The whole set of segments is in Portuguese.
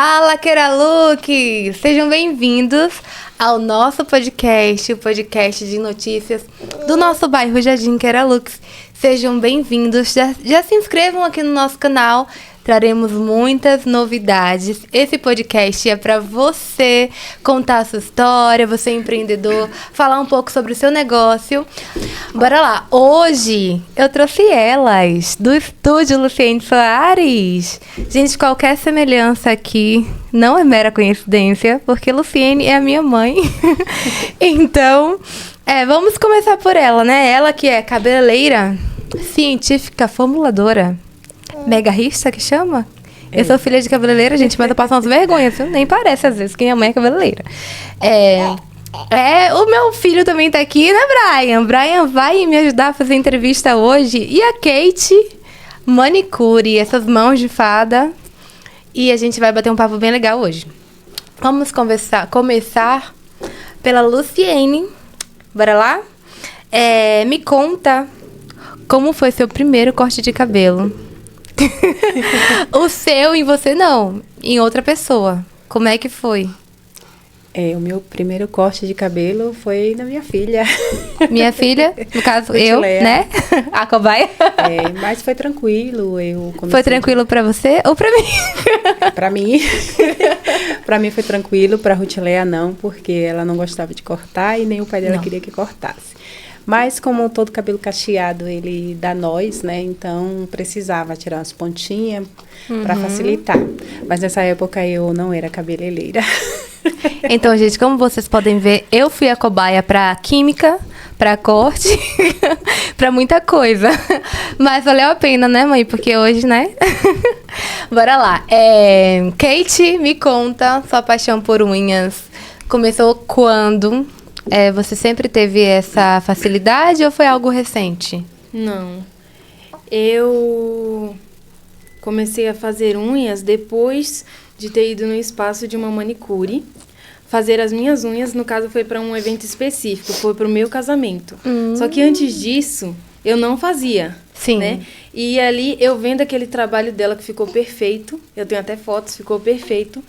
Fala, Queralux! Sejam bem-vindos ao nosso podcast, o podcast de notícias do nosso bairro Jardim Queralux. Sejam bem-vindos, já se inscrevam aqui no nosso canal, traremos muitas novidades. Esse podcast é para você contar a sua história, você empreendedor, falar um pouco sobre o seu negócio. Bora lá! Hoje eu trouxe elas do estúdio Luciene Soares. Gente, qualquer semelhança aqui não é mera coincidência, porque Luciene é a minha mãe. Então, vamos começar por ela, né? Ela que é cabeleireira, científica, formuladora, megarrista que chama? Eu sou filha de cabeleireira, gente, mas eu passo umas vergonhas, viu? Nem parece às vezes que minha mãe é cabeleireira. O meu filho também tá aqui, né, Brian? Brian vai me ajudar a fazer entrevista hoje. E a Kate, manicure, essas mãos de fada. E a gente vai bater um papo bem legal hoje. Vamos começar pela Luciene. Bora lá? Me conta como foi seu primeiro corte de cabelo. O seu em você não, em outra pessoa. Como é que foi? O meu primeiro corte de cabelo foi na minha filha. Minha filha, no caso eu, né? A cobaia. Mas foi tranquilo. Foi tranquilo pra você ou pra mim? Pra mim. Pra mim foi tranquilo, pra Rutileia não, porque ela não gostava de cortar e nem o pai dela queria que cortasse. Mas como todo cabelo cacheado, ele dá nós, né? Então, precisava tirar umas pontinhas para facilitar. Mas nessa época eu não era cabeleireira. Então, gente, como vocês podem ver, eu fui a cobaia para química, para corte, para muita coisa. Mas valeu a pena, né, mãe? Porque hoje, né? Bora lá. Kate, me conta, sua paixão por unhas começou quando? Você sempre teve essa facilidade ou foi algo recente? Não. Eu comecei a fazer unhas depois de ter ido no espaço de uma manicure. Fazer as minhas unhas, no caso, foi para um evento específico, foi para o meu casamento. Só que antes disso, eu não fazia. Sim. Né? E ali, eu vendo aquele trabalho dela que ficou perfeito, eu tenho até fotos, ficou perfeito.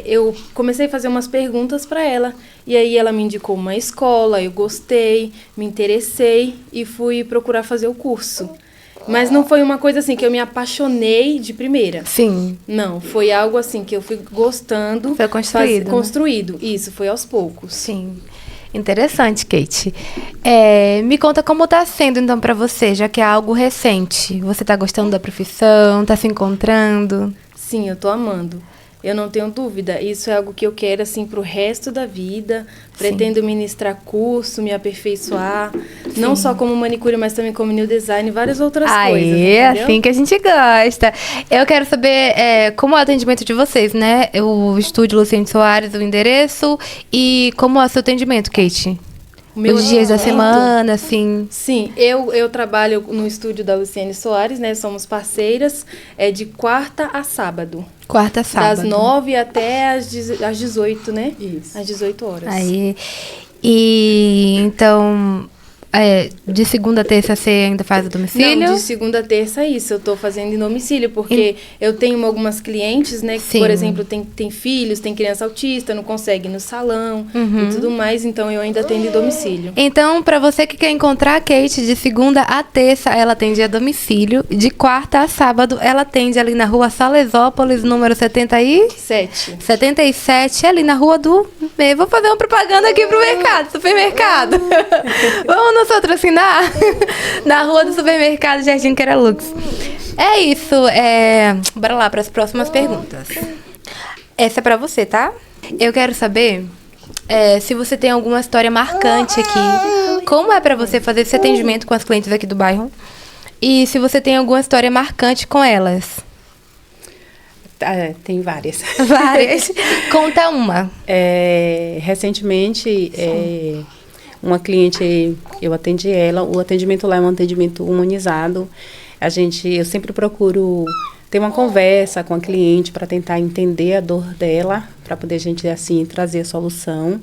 Eu comecei a fazer umas perguntas para ela e aí ela me indicou uma escola, eu gostei, me interessei e fui procurar fazer o curso. Mas não foi uma coisa assim que eu me apaixonei de primeira. Sim. Não, foi algo assim que eu fui gostando. Foi construído. Construído, isso, foi aos poucos. Sim. Interessante, Kate. Me conta como tá sendo, então, para você, já que é algo recente. Você tá gostando da profissão, tá se encontrando? Sim, eu tô amando. Eu não tenho dúvida, isso é algo que eu quero, assim, pro resto da vida. Pretendo ministrar curso, me aperfeiçoar. Sim. Não só como manicure, mas também como new design e várias outras coisas, entendeu? Assim que a gente gosta. Eu quero saber como é o atendimento de vocês, né? O estúdio Luciene Soares, o endereço. E como é o seu atendimento, Kate? Os dias da semana, assim. Sim, eu trabalho no estúdio da Luciene Soares, né? Somos parceiras, de quarta a sábado. Quarta a sábado. Das 9 até às 18, né? Isso. Às 18 horas. Aí. E então, de segunda a terça você ainda faz a domicílio? Não, de segunda a terça é isso. Eu tô fazendo em domicílio, porque eu tenho algumas clientes, né? Que, por exemplo, tem filhos, tem criança autista, não consegue ir no salão e tudo mais. Então, eu ainda atendo em domicílio. Então, para você que quer encontrar a Kate, de segunda a terça, ela atende a domicílio. De quarta a sábado, ela atende ali na rua Salesópolis, número 77, ali na rua do... Vou fazer uma propaganda aqui pro mercado, supermercado. Vamos nos patrocinar? Na rua do supermercado Jardim Queralux. É isso. Bora lá para as próximas perguntas. Essa é para você, tá? Eu quero saber se você tem alguma história marcante aqui. Como é para você fazer esse atendimento com as clientes aqui do bairro? E se você tem alguma história marcante com elas? Tem várias. Várias? Conta uma. Recentemente, uma cliente, eu atendi ela. O atendimento lá é um atendimento humanizado. Eu sempre procuro ter uma conversa com a cliente para tentar entender a dor dela, para poder a gente, assim, trazer a solução.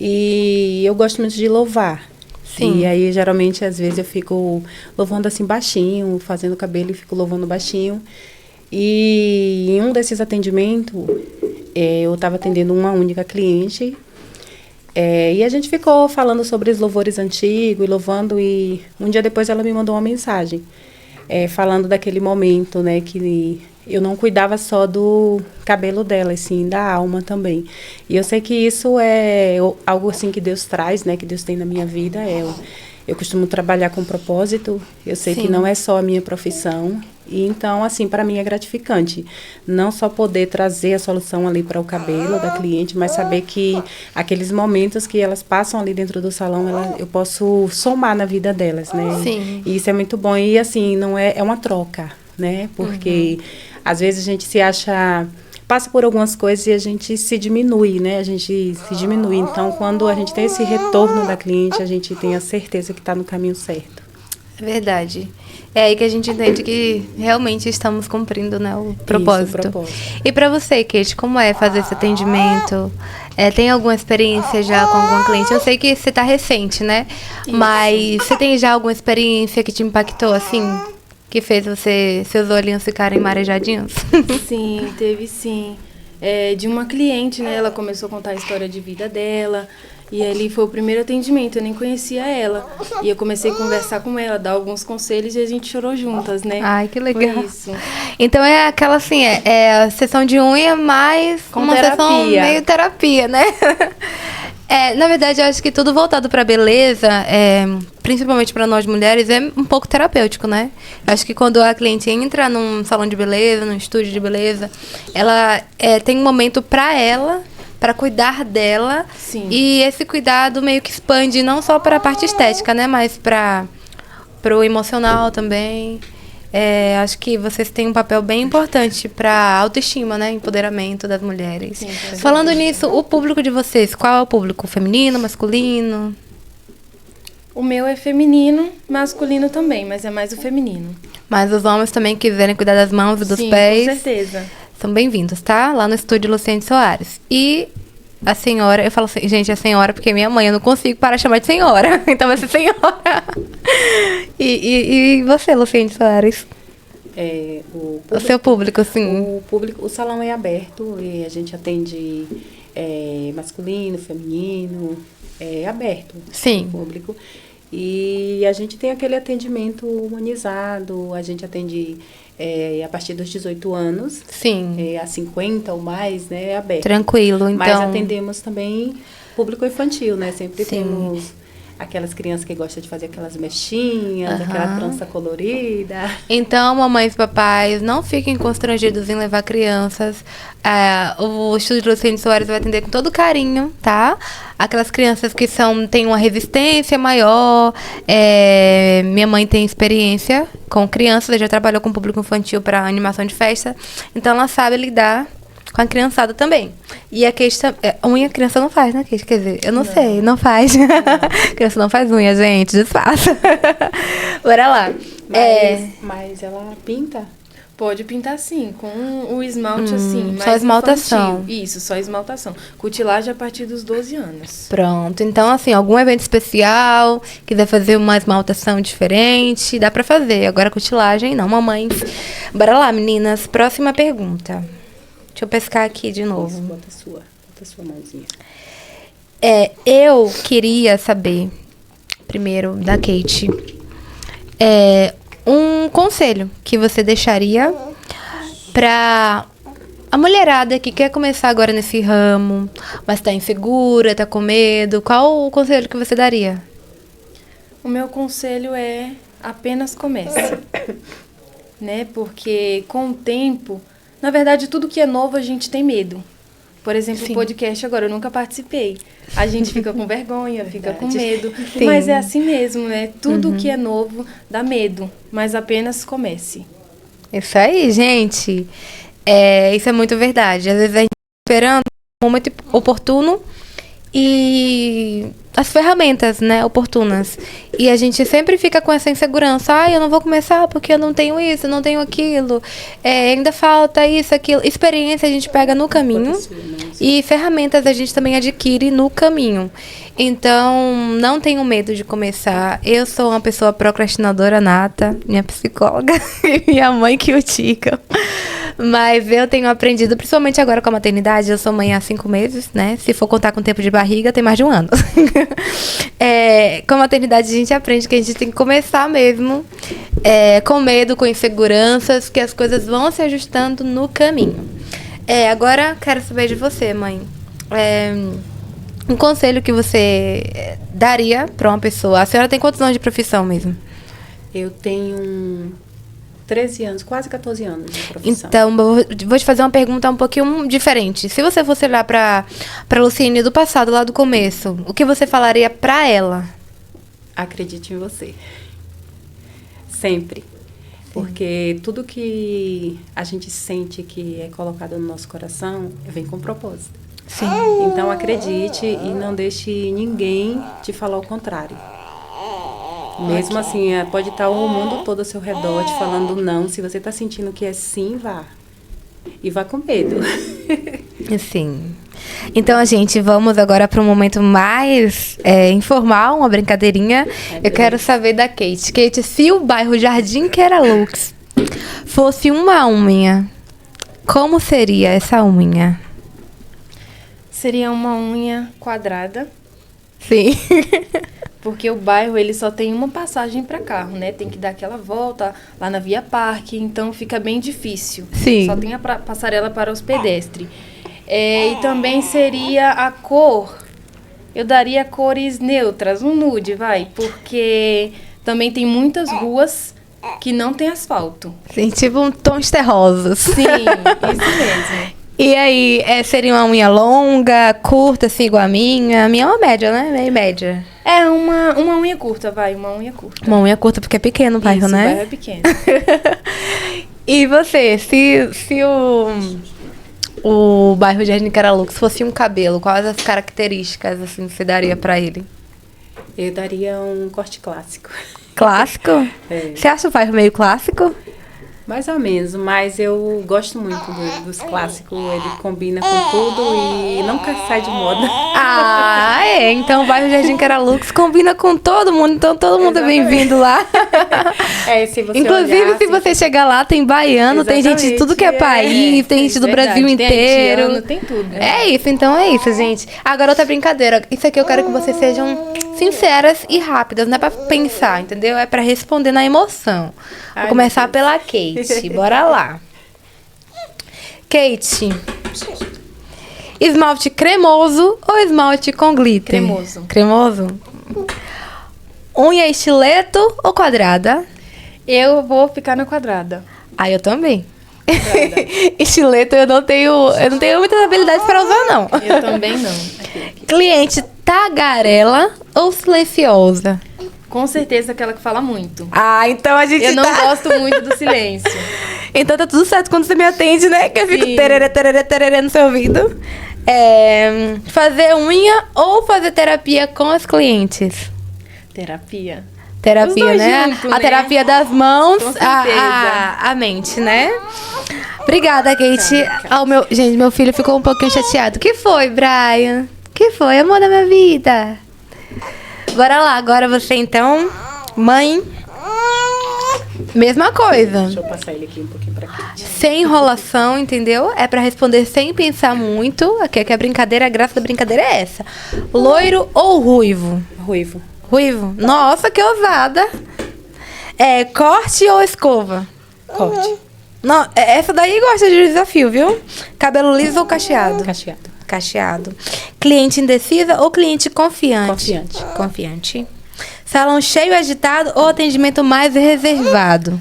E eu gosto muito de louvar. Sim. E aí, geralmente, às vezes eu fico louvando assim baixinho, fazendo cabelo e fico louvando baixinho. E em um desses atendimentos, eu estava atendendo uma única cliente. E a gente ficou falando sobre os louvores antigos, e louvando, e um dia depois ela me mandou uma mensagem, falando daquele momento, né, que eu não cuidava só do cabelo dela, assim, da alma também. E eu sei que isso é algo assim que Deus traz, né, que Deus tem na minha vida. Eu costumo trabalhar com propósito, eu sei Sim. que não é só a minha profissão. E então, assim, para mim é gratificante. Não só poder trazer a solução ali para o cabelo da cliente, mas saber que aqueles momentos que elas passam ali dentro do salão, eu posso somar na vida delas, né? Sim. E isso é muito bom. E, assim, não é uma troca, né? Porque, às vezes, a gente se acha... passa por algumas coisas e a gente se diminui, né? A gente se diminui. Então, quando a gente tem esse retorno da cliente, a gente tem a certeza que está no caminho certo. É verdade. É aí que a gente entende que realmente estamos cumprindo, né, o propósito. Isso, o propósito. E para você, Kate, como é fazer esse atendimento? Tem alguma experiência já com alguma cliente? Eu sei que você tá recente, né? Isso. Mas você tem já alguma experiência que te impactou, assim? Que fez seus olhinhos ficarem marejadinhos? Sim, teve sim. De uma cliente, né? Ela começou a contar a história de vida dela. E ali foi o primeiro atendimento, eu nem conhecia ela. E eu comecei a conversar com ela, dar alguns conselhos e a gente chorou juntas, né? Ai, que legal. Foi isso. Então é aquela assim, a sessão de unha mais Com uma terapia. sessão meio terapia, né? Na verdade, eu acho que tudo voltado pra beleza, principalmente pra nós mulheres, é um pouco terapêutico, né? Eu acho que quando a cliente entra num salão de beleza, num estúdio de beleza, ela tem um momento pra ela, para cuidar dela. Sim. E esse cuidado meio que expande não só para a parte estética, né? Mas para o emocional também. Acho que vocês têm um papel bem importante para autoestima, né? Empoderamento das mulheres. Sim, falando nisso, o público de vocês, qual é o público? Feminino, masculino? O meu é feminino, masculino também, mas é mais o feminino. Mas os homens também quiserem cuidar das mãos e dos Sim, pés. com certeza. São bem-vindos, tá? Lá no estúdio Luciane Soares. E a senhora, eu falo assim, gente, é senhora porque minha mãe, eu não consigo parar de chamar de senhora. Então vai ser senhora. E você, Luciane Soares? O seu público, sim. O salão é aberto e a gente atende masculino, feminino, aberto. Sim. O público. E a gente tem aquele atendimento humanizado, a gente atende a partir dos 18 anos. Sim. A 50 ou mais, né, aberto. Tranquilo, então. Mas atendemos também público infantil, né? Sempre Sim. temos aquelas crianças que gostam de fazer aquelas mechinhas, aquela trança colorida. Então, mamães e papais, não fiquem constrangidos em levar crianças. O Estúdio Luciane Soares vai atender com todo carinho, tá? Aquelas crianças que têm uma resistência maior. Minha mãe tem experiência com crianças, ela já trabalhou com público infantil para animação de festa. Então, ela sabe lidar com a criançada também. E a questão... unha a criança não faz, né, Kate? Quer dizer, eu não sei, não faz. Criança não faz unha, gente, desfaça. Bora lá. Mas ela pinta? Pode pintar sim, com o esmalte assim, mais só esmaltação. infantil. Isso, só esmaltação. Cutilagem a partir dos 12 anos. Pronto. Então, assim, algum evento especial, quiser fazer uma esmaltação diferente, dá pra fazer. Agora, cutilagem, não, mamães. Bora lá, meninas. Próxima pergunta. Deixa eu pescar aqui de novo. Isso, bota a sua mãozinha. Eu queria saber, primeiro, da Kate, um conselho que você deixaria para a mulherada que quer começar agora nesse ramo, mas tá insegura, tá com medo. Qual o conselho que você daria? O meu conselho é apenas comece, né? Porque com o tempo, na verdade, tudo que é novo a gente tem medo. Por exemplo, Sim. o podcast agora, eu nunca participei. A gente fica com vergonha, fica com medo. Sim. Mas é assim mesmo, né? Tudo que é novo dá medo, mas apenas comece. Isso aí, gente. Isso é muito verdade. Às vezes a gente tá esperando um momento oportuno e as ferramentas, né, oportunas. E a gente sempre fica com essa insegurança. Eu não vou começar porque eu não tenho isso, eu não tenho aquilo. Ainda falta isso, aquilo. Experiência a gente pega no caminho. E ferramentas a gente também adquire no caminho. Então, não tenho medo de começar. Eu sou uma pessoa procrastinadora nata, minha psicóloga e minha mãe que o digam. Mas eu tenho aprendido, principalmente agora com a maternidade, eu sou mãe há 5 meses, né? Se for contar com tempo de barriga, tem mais de 1 ano. Com a maternidade a gente aprende que a gente tem que começar mesmo com medo, com inseguranças, que as coisas vão se ajustando no caminho. Agora quero saber de você, mãe. Um conselho que você daria para uma pessoa. A senhora tem quantos anos de profissão mesmo? Eu tenho 13 anos, quase 14 anos de profissão. Então, vou te fazer uma pergunta um pouquinho diferente. Se você fosse olhar para Luciene do passado, lá do começo, o que você falaria para ela? Acredite em você. Sempre. Porque tudo que a gente sente que é colocado no nosso coração vem com propósito. Sim. Então, acredite e não deixe ninguém te falar o contrário. Mesmo assim, pode estar o mundo todo ao seu redor te falando não. Se você está sentindo que é sim, vá. E vá com medo. Sim. Então, gente, vamos agora para um momento mais informal, uma brincadeirinha. Eu quero saber da Kate. Kate, se o bairro Jardim Queralux fosse uma unha, como seria essa unha? Seria uma unha quadrada. Sim. Porque o bairro, ele só tem uma passagem para carro, né? Tem que dar aquela volta lá na Via Parque, então fica bem difícil. Sim. Só tem a passarela para os pedestres. E também seria a cor, eu daria cores neutras, um nude, porque também tem muitas ruas que não tem asfalto. Sim, tipo um tons terrosos. Sim, isso mesmo. E aí, seria uma unha longa, curta, assim, igual a minha? A minha é uma média, né? Meio média. Uma unha curta, uma unha curta. Uma unha curta porque é pequeno o bairro, Isso, né? o bairro é pequeno. E você, se o bairro de Jardim Queralux fosse um cabelo, quais as características, assim, você daria pra ele? Eu daria um corte clássico. Clássico? Você acha o bairro meio clássico? Mais ou menos, mas eu gosto muito dos clássicos. Ele combina com tudo e nunca sai de moda. Ah, então o bairro Jardim Queralux combina com todo mundo, então todo mundo é bem-vindo lá. Se você Inclusive, olhar, se você chegar lá, tem baiano, tem gente de tudo que é país, tem gente do Brasil inteiro. Haitiano, tem tudo. É isso, gente. Agora, outra brincadeira. Isso aqui eu quero que vocês sejam sinceras e rápidas. Não é pra pensar, entendeu? É pra responder na emoção. Vou começar pela Kate. Bora lá. Kate, esmalte cremoso ou esmalte com glitter? Cremoso. Cremoso? Unha estileto ou quadrada? Eu vou ficar na quadrada. Eu também. Estileto eu não tenho muitas habilidades para usar, não. Eu também não. Cliente tagarela ou silenciosa? Com certeza aquela que fala muito. Então a gente Eu não gosto muito do silêncio. Então tá tudo certo quando você me atende, né? Que eu fico tererê, tererê, tererê no seu ouvido. Fazer unha ou fazer terapia com as clientes? Terapia. Terapia, né? Junto, a terapia das mãos, Com certeza. a mente, né? Obrigada, Kate. Gente, meu filho ficou um pouquinho chateado. Que foi, Brian? Que foi, amor da minha vida? Bora lá, agora você então, mãe. Mesma coisa. Deixa eu passar ele aqui um pouquinho pra cá. Sem enrolação, entendeu? É pra responder sem pensar muito. Aqui é a brincadeira, a graça da brincadeira é essa. Loiro ou ruivo? Ruivo. Ruivo? Nossa, que ousada. Corte ou escova? Corte. Não, essa daí gosta de desafio, viu? Cabelo liso ou cacheado? Cacheado. Cacheado. Cliente indecisa ou cliente confiante? Confiante. Confiante. Salão cheio e agitado ou atendimento mais reservado?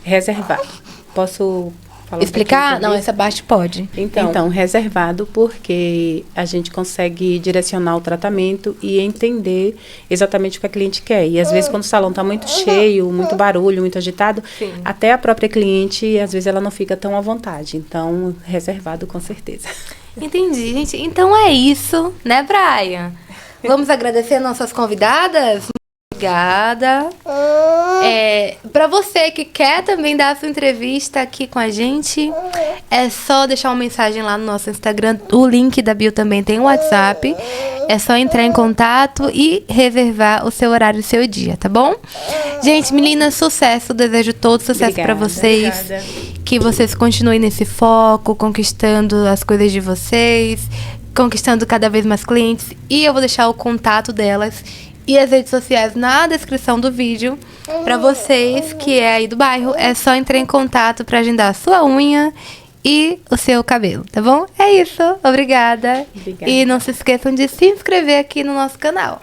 Reservado. Posso falar Explicar? um Não, essa parte pode. Então, reservado porque a gente consegue direcionar o tratamento e entender exatamente o que a cliente quer. E às vezes quando o salão está muito cheio, muito barulho, muito agitado, até a própria cliente, às vezes ela não fica tão à vontade. Então, reservado com certeza. Entendi, gente. Então é isso, né, Brian? Vamos agradecer nossas convidadas? Obrigada. Pra você que quer também dar a sua entrevista aqui com a gente, é só deixar uma mensagem lá no nosso Instagram. O link da bio também tem o WhatsApp. É só entrar em contato e reservar o seu horário e o seu dia, tá bom? Gente, meninas, sucesso. Desejo todo sucesso pra vocês. Obrigada. Que vocês continuem nesse foco, conquistando as coisas de vocês, conquistando cada vez mais clientes. E eu vou deixar o contato delas e as redes sociais na descrição do vídeo. Pra vocês que é aí do bairro, é só entrar em contato pra agendar a sua unha e o seu cabelo, tá bom? É isso. Obrigada. Obrigada. E não se esqueçam de se inscrever aqui no nosso canal.